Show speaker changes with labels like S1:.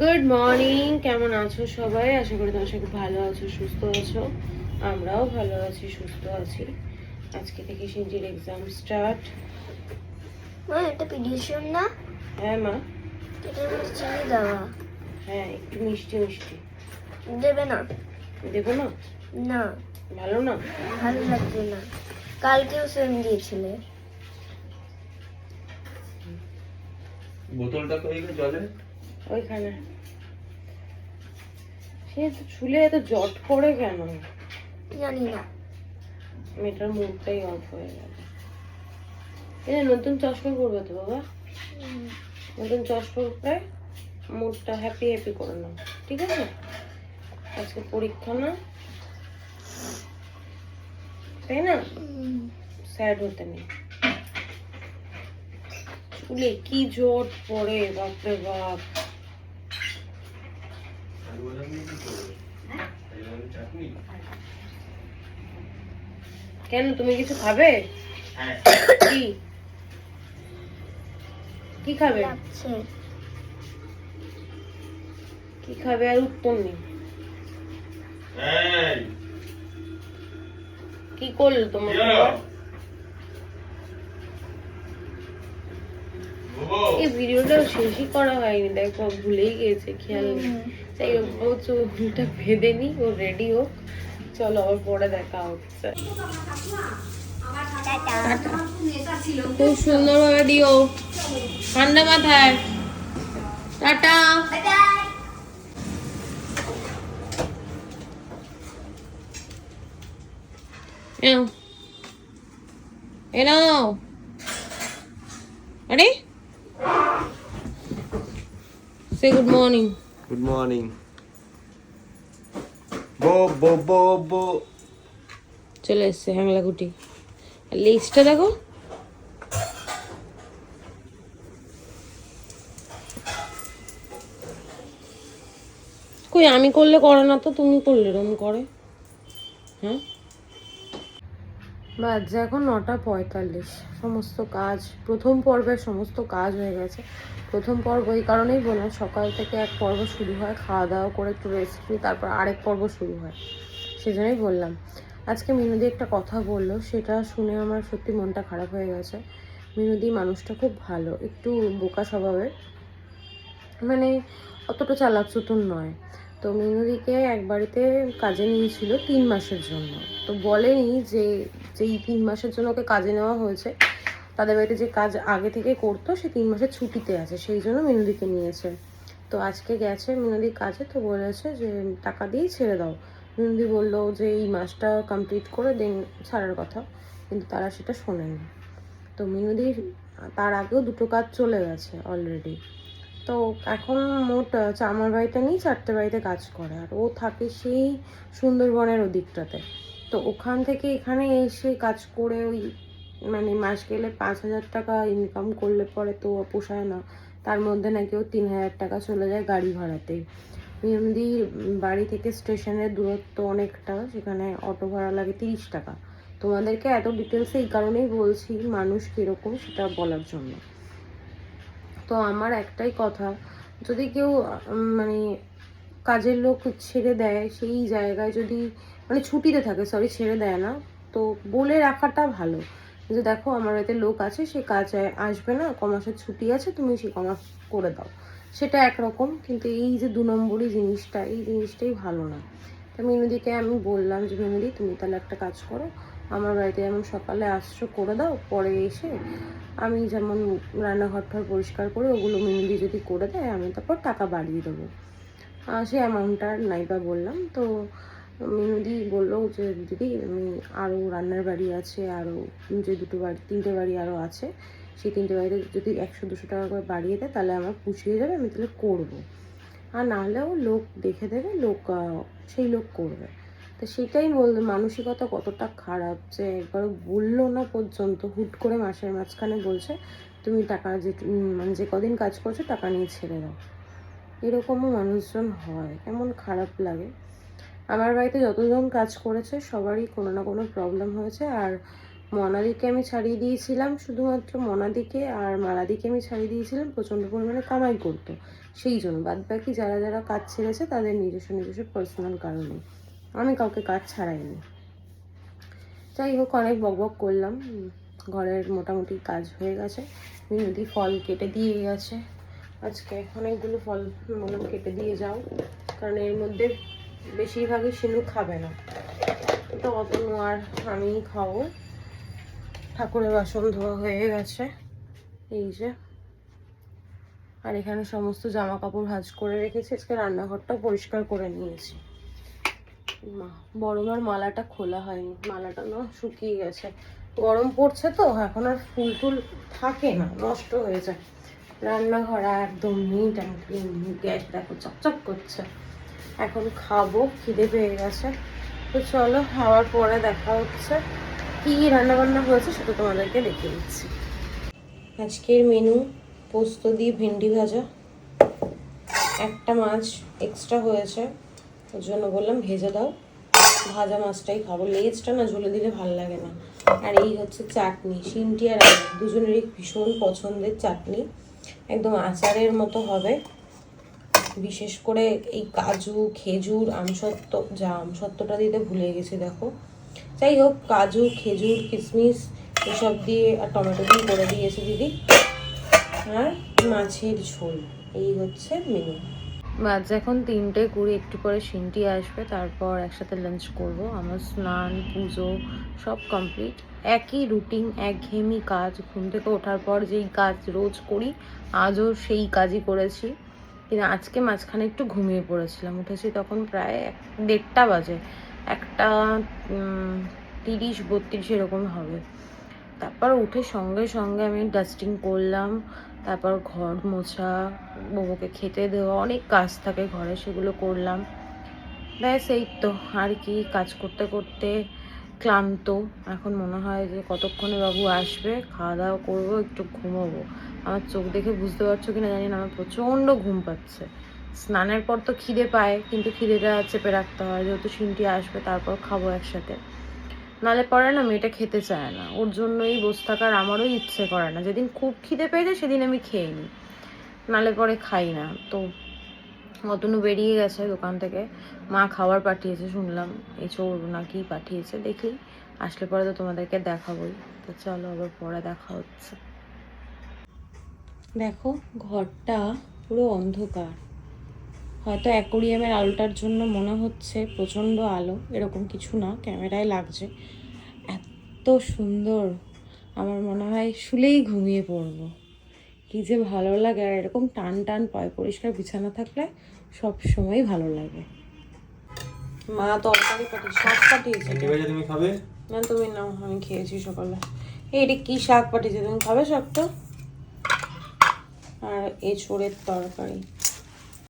S1: Good morning, কেমন আছো সবাই? আশা করি তোমার সবাই ভালো আছো, সুস্থ আছো। আমরাও ভালো আছি, সুস্থ আছি। আজকে থেকে সিনজির এক্সাম স্টার্ট।
S2: মা এটা পিডিশন না?
S1: হ্যাঁ মা।
S2: এটার মধ্যে চিনি দেওয়া।
S1: হ্যাঁ, একটু মিষ্টি মিষ্টি।
S2: দেবে না?
S1: দেবো না?
S2: না,
S1: ভালো না?
S2: ভালো লাগবে না। কালকেও সেম দিয়েছিলে।
S3: বোতলটা কই গো জলে?
S1: ওইখানে। সে তো চুলে এত জট পড়ে কেন?
S2: জানি না।
S1: মেয়েটার মুখটাই অফ হয়ে গেল। এটা নতুন চশমা পরবে তো বাবা? নতুন চশমা পরে মুডটা হ্যাপি হ্যাপি করে নাও, ঠিক আছে? আজকে পরীক্ষা না, তাই না? স্যাড হতে নেই। চুলে কি জট পড়ে, বাপরে বাপ। কেন, তুমি কিছু খাবে? কি কি খাবে?
S2: লাগছে।
S1: কি খাবে? আর উত্তর নেই। কি করলো তোমার বাবা? এই ভিডিওটা শেষই করা হয়নি, দেখো ভুলেই গিয়েছে, খেয়াল নেই। তাই ও চুলটা বেঁধে নি, ও রেডি হোক। চলো আবার পরে দেখা হচ্ছে। খুব সুন্দর ভাবে দিও, ঠান্ডা মাথায়। টাটা। এনাও, এনাও। আরে সে গুড মর্নিং।
S3: Good morning. বো বো বো বো।
S1: চলে এসছে হ্যাংলা গুটি। লিস্টটা দেখো। কই, আমি করলে করে না তো, তুমি করলে এরকম করে? হ্যাঁ, বাজে এখন 9:45। সমস্ত কাজ, প্রথম পর্বের সমস্ত কাজ হয়ে গেছে। প্রথম পর্ব এই কারণেই বললাম, সকাল থেকে এক পর্ব শুরু হয়, খাওয়া দাওয়া করে একটু রেস্ট নিই, তারপর আরেক পর্ব শুরু হয়। সেজন্যই বললাম। আজকে মিনুদি একটা কথা বললো, সেটা শুনে আমার সত্যি মনটা খারাপ হয়ে গেছে। মিনুদি মানুষটা খুব ভালো, একটু বোকা স্বভাবের, মানে অতটা চালাক চতুর নয়। তো মিনুদিকে এক বাড়িতে কাজে নিয়েছিল 3 মাসের জন্য। তো বলেনি যে যেই 3 মাসের জন্য ওকে কাজে নেওয়া হয়েছে, তাদের বাড়িতে যে কাজ আগে থেকে করতো সে 3 মাসের ছুটিতে আছে, সেই জন্য মিনুদিকে নিয়েছে। তো আজকে গেছে মিনুদির কাজে, তো বলেছে যে টাকা দিয়েই ছেড়ে দাও। মিনুদি বললো যে এই মাসটা কমপ্লিট করে দেন ছাড়ার কথা, কিন্তু তারা সেটা শোনেনি। তো মিনুদির তার আগেও 2টো কাজ চলে গেছে অলরেডি। তো এখন মোট আমার বাড়িতে নেই, 4টে বাড়িতে কাজ করে, আর ও থাকে সেই সুন্দরবনের ওদিকটাতে। তো ওখান থেকে এখানে এসে কাজ করে ওই মানে মাস গেলে 5,000 টাকা ইনকাম করলে পরে তো পোষায় না। তার মধ্যে নাকি ও 3,000 টাকা চলে যায় গাড়ি ভাড়াতেই। এমনি বাড়ি থেকে স্টেশনের দূরত্ব অনেকটা, সেখানে অটো ভাড়া লাগে 30 টাকা। তোমাদেরকে এত ডিটেলসে এই কারণেই বলছি, মানুষ কীরকম সেটা বলার জন্য। তো আমার একটাই কথা, যদি কেউ মানে কাজের লোক ছেড়ে দেয় সেই জায়গায়, যদি মানে ছুটিতে থাকে, সরি ছেড়ে দেয় না, তো বলে রাখাটা ভালো যে দেখো আমার বাড়িতে লোক আছে, সে কাজে আসবে না, কমাসের ছুটি আছে, তুমি সেই কমাস করে দাও, সেটা একরকম। কিন্তু এই যে 2 নম্বরই জিনিসটা, এই জিনিসটাই ভালো না। তা মিনুদিকে আমি বললাম যে মিনুদি তুমি তাহলে একটা কাজ করো, আমার বাড়িতে যেমন সকালে আসছো করে দাও, পরে এসে আমি যেমন রান্নাঘরটা পরিষ্কার করে ওগুলো মিনুদি যদি করে দেয়, আমি তারপর টাকা বাড়িয়ে দেবো। সে অ্যামাউন্টটা নাইবা বললাম। তো মিনুদি বললো যে দিদি আমি আরও রান্নার বাড়ি আছে, আরও যে 3টে বাড়ি আরও আছে, সেই 3টে বাড়িতে যদি 100-200 টাকা করে বাড়িয়ে দেয় তাহলে আমার পুষিয়ে যাবে, আমি তাহলে করবো। আর নাহলেও লোক দেখে দেবে, লোক সেই লোক করবে। তো সেটাই বললো, মানসিকতা কতটা খারাপ যে একবার বললো না পর্যন্ত, হুট করে মাসের মাঝখানে বলছে তুমি টাকা যে মানে যে কদিন কাজ করছো টাকা নিয়ে ছেড়ে দাও। এরকমও মানুষজন হয়, কেমন খারাপ লাগে। আমার বাড়িতে যতজন কাজ করেছে সবারই কোনো না কোনো প্রবলেম হয়েছে। আর মনাদিকে আমি ছাড়িয়ে দিয়েছিলাম, শুধুমাত্র মনাদিকে আর মালাদিকে আমি ছাড়িয়ে দিয়েছিলাম, প্রচণ্ড পরিমাণে কামাই করতো, সেই জন্য। বাদ বাকি যারা যারা কাজ ছেড়েছে তাদের নিজস্ব নিজস্ব পার্সোনাল কারণে, আমি কাউকে কাজ ছাড়াইনি। যাই হোক, অনেক বকবক করলাম। ঘরের মোটামুটি কাজ হয়ে গেছে। মিনুদি ফল কেটে দিয়ে গেছে আজকে, অনেকগুলো ফল বললাম কেটে দিয়ে যাও, কারণ এর মধ্যে বেশিরভাগই শিনু খাবে না, তো অত আর আমিই খাবো। ঠাকুরের বাসন ধোয়া হয়ে গেছে এই যে, আর এখানে সমস্ত জামা কাপড় ভাঁজ করে রেখেছি। আজকে রান্নাঘরটাও পরিষ্কার করে নিয়েছি। বড় মার মালাটা খোলা হয়নি, মালাটা না শুকিয়ে গেছে, গরম পড়ছে তো এখন আর ফুল টুল থাকে না, নষ্ট হয়ে যায়। রান্নাঘর একদম নিট অ্যান্ড ক্লিন, গ্যাস দেখো চকচক করছে। এখন খাবো, খিদে পেয়ে গেছে, তো চলো খাওয়ার পরে দেখা হচ্ছে। কি রান্না বান্না হয়েছে সেটা তোমাদেরকে দেখিয়ে দিচ্ছি। আজকের মেনু পোস্ত দিয়ে ভেন্ডি ভাজা, একটা মাছ এক্সট্রা হয়েছে ওর জন্য বললাম ভেজে দাও, ভাজা মাছটাই খাবো, লেজটা না ঝুলে দিলে ভালো লাগে না। আর এই হচ্ছে চাটনি, সিনটি আর আমি দুজনেরই ভীষণ পছন্দের চাটনি, একদম আচারের মতো হবে। বিশেষ করে এই কাজু, খেজুর, আমসত্ত্ব, যা আমসত্ত্বটা দিতে ভুলে গেছি দেখো। যাই হোক, কাজু, খেজুর, কিশমিশ এসব দিয়ে আর টমেটো দিয়ে করে দিয়েছে দিদি। আর মাছের ঝোল, এই হচ্ছে মেনু। বাজে এখন 3:20, একটু পরে সিনটি আসবে, তারপর একসাথে লাঞ্চ করব। আমার স্নান পুজো সব কমপ্লিট, একই রুটিন, একঘেয়েমি কাজ। ঘুম থেকে ওঠার পর যেই কাজ রোজ করি আজও সেই কাজই করেছি, কিন্তু আজকে মাঝখানে একটু ঘুমিয়ে পড়েছিলাম। উঠেছি তখন প্রায় 1:30 বাজে, 1:30-32 এরকম হবে। তারপর উঠে সঙ্গে সঙ্গে আমি ডাস্টিং করলাম, তারপর ঘর মোছা, মোমোকে খেতে দেওয়া, অনেক কাজ থাকে ঘরে, সেগুলো করলাম। ব্যাস এই তো, আর কি, কাজ করতে করতে ক্লান্ত। এখন মনে হয় যে কতক্ষণে বাবু আসবে, খাওয়া দাওয়া করবো, একটু ঘুমোবো। আমার চোখ দেখে বুঝতে পারছো কিনা জানি না, আমার প্রচণ্ড ঘুম পাচ্ছে। স্নানের পর তো খিদে পায়, কিন্তু খিদেটা চেপে রাখতে হয়, যেহেতু সিনটি আসবে তারপর খাবো একসাথে। নালে পরে না মেয়েটা খেতে চায় না, ওর জন্যই বসে থাকার আমারও ইচ্ছে করে না। যেদিন খুব খিদে পেয়ে যায় সেদিন আমি খেয়ে নিই, নালে পরে খাই না। তো অতনু বেরিয়ে গেছে দোকান থেকে, মা খাবার পাঠিয়েছে শুনলাম, এই চোর নাকি পাঠিয়েছে, দেখি আসলে পরে তো তোমাদেরকে দেখাবোই। তো চলো আবার পরে দেখা হচ্ছে। দেখো ঘরটা পুরো অন্ধকার, হয়তো অ্যাকোরিয়ামের আলোটার জন্য মনে হচ্ছে প্রচণ্ড আলো, এরকম কিছু না, ক্যামেরায় লাগছে। এত সুন্দর, আমার মনে হয় শুলেই ঘুমিয়ে পড়বো, কি যে ভালো লাগে। আর এরকম টান টান পরিষ্কার বিছানা থাকলে সব সময় ভালো লাগে। মা তরকারি পাঠিয়েছে, শাক পাঠিয়েছে।
S3: তুমি খাবে
S1: না তুমি নাও, আমি খেয়েছি সকালে। এটা কি শাক পাঠিয়েছে, তুমি খাবে শাকটা? আর এঁচোড়ের তরকারি।